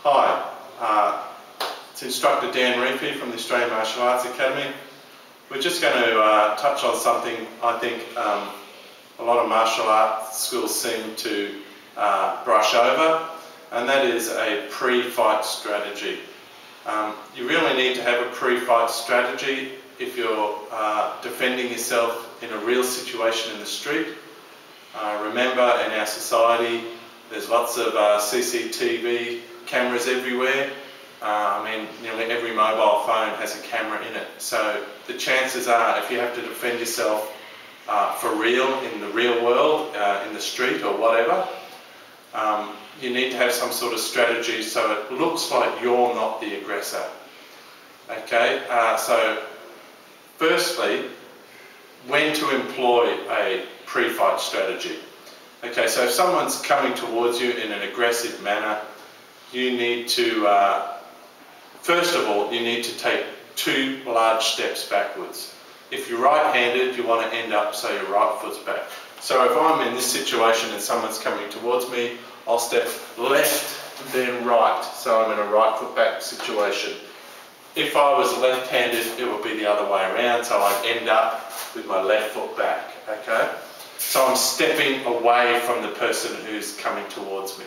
Hi, it's Instructor Dan Reefy from the Australian Martial Arts Academy. We're just going to touch on something I think a lot of martial arts schools seem to brush over, and that is a pre-fight strategy. You really need to have a pre-fight strategy if you're defending yourself in a real situation in the street. Remember, in our society there's lots of CCTV cameras everywhere. Nearly every mobile phone has a camera in it. So the chances are, if you have to defend yourself for real, in the real world, in the street or whatever, you need to have some sort of strategy so it looks like you're not the aggressor. Okay, so firstly, when to employ a pre-fight strategy. Okay, so if someone's coming towards you in an aggressive manner, you need to, first of all, you need to take 2 large steps backwards. If you're right-handed, you want to end up so your right foot's back. So if I'm in this situation and someone's coming towards me, I'll step left, then right. So I'm in a right foot back situation. If I was left-handed, it would be the other way around, so I'd end up with my left foot back, okay? So I'm stepping away from the person who's coming towards me.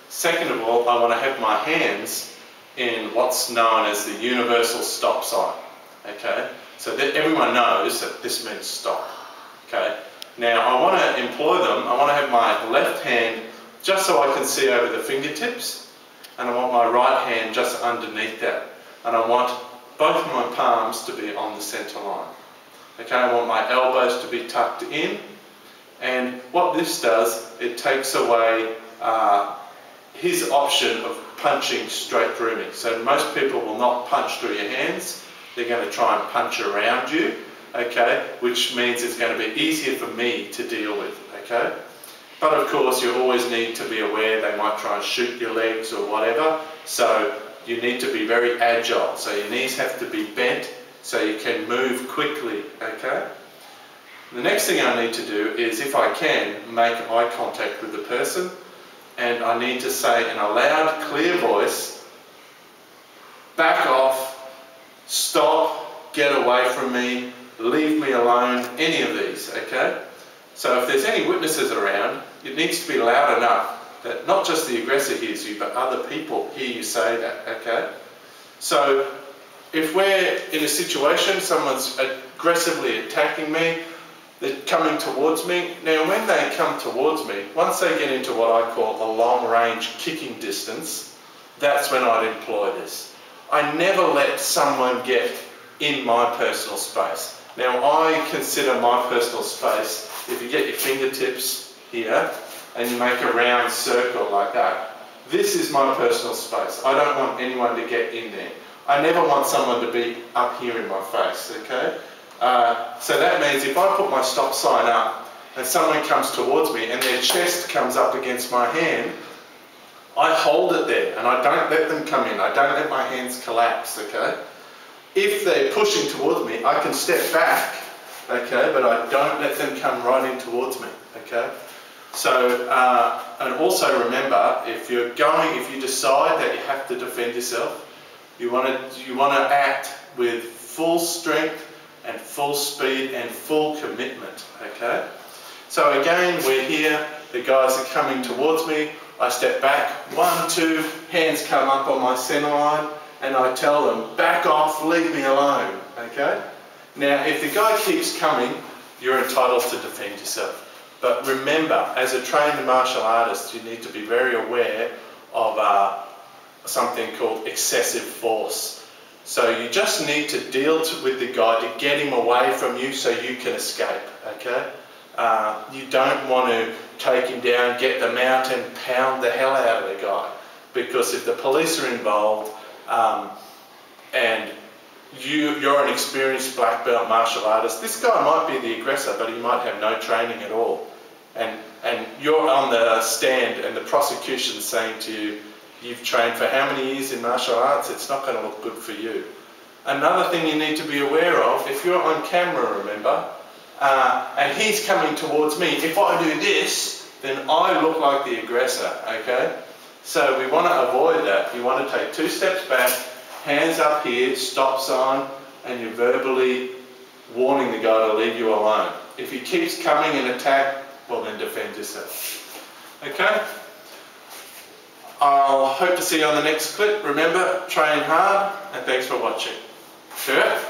Second of all, I want to have my hands in what's known as the universal stop sign, okay? So that everyone knows that this means stop, okay? Now I want to employ them. I want to have my left hand just so I can see over the fingertips, and I want my right hand just underneath that. And I want both of my palms to be on the center line. Okay, I want my elbows to be tucked in, and what this does, it takes away his option of punching straight through me. So most people will not punch through your hands, they're going to try and punch around you, okay, which means it's going to be easier for me to deal with, okay. But of course you always need to be aware they might try and shoot your legs or whatever, so you need to be very agile. So your knees have to be bent so you can move quickly, okay. The next thing I need to do is, if I can, make eye contact with the person, and I need to say in a loud, clear voice, back off, stop, get away from me, leave me alone, any of these, okay? So if there's any witnesses around, it needs to be loud enough that not just the aggressor hears you, but other people hear you say that, okay? So if we're in a situation, someone's aggressively attacking me, they're coming towards me. Now when they come towards me, once they get into what I call a long range kicking distance, that's when I'd employ this. I never let someone get in my personal space. Now I consider my personal space, if you get your fingertips here and you make a round circle like that, this is my personal space. I don't want anyone to get in there. I never want someone to be up here in my face, okay? So that means if I put my stop sign up and someone comes towards me and their chest comes up against my hand, I hold it there and I don't let them come in. I don't let my hands collapse, okay? If they're pushing towards me, I can step back, okay, but I don't let them come right in towards me, okay? So, and also remember, if you decide that you have to defend yourself, you want to act with full strength and full speed and full commitment, okay? So again, we're here, the guys are coming towards me, I step back, 1, 2, hands come up on my center line, and I tell them, back off, leave me alone, okay? Now, if the guy keeps coming, you're entitled to defend yourself. But remember, as a trained martial artist, you need to be very aware of something called excessive force. So you just need to deal with the guy to get him away from you so you can escape, okay? You don't want to take him down, get the mount and pound the hell out of the guy. Because if the police are involved and you're an experienced black belt martial artist, this guy might be the aggressor, but he might have no training at all. And you're on the stand and the prosecution's saying to you, you've trained for how many years in martial arts? It's not going to look good for you. Another thing you need to be aware of, if you're on camera, remember, and he's coming towards me, if I do this, then I look like the aggressor, okay? So we want to avoid that. You want to take 2 steps back, hands up here, stop sign, and you're verbally warning the guy to leave you alone. If he keeps coming and attack, well then defend yourself. Okay? I'll hope to see you on the next clip. Remember, train hard, and thanks for watching. Kurt,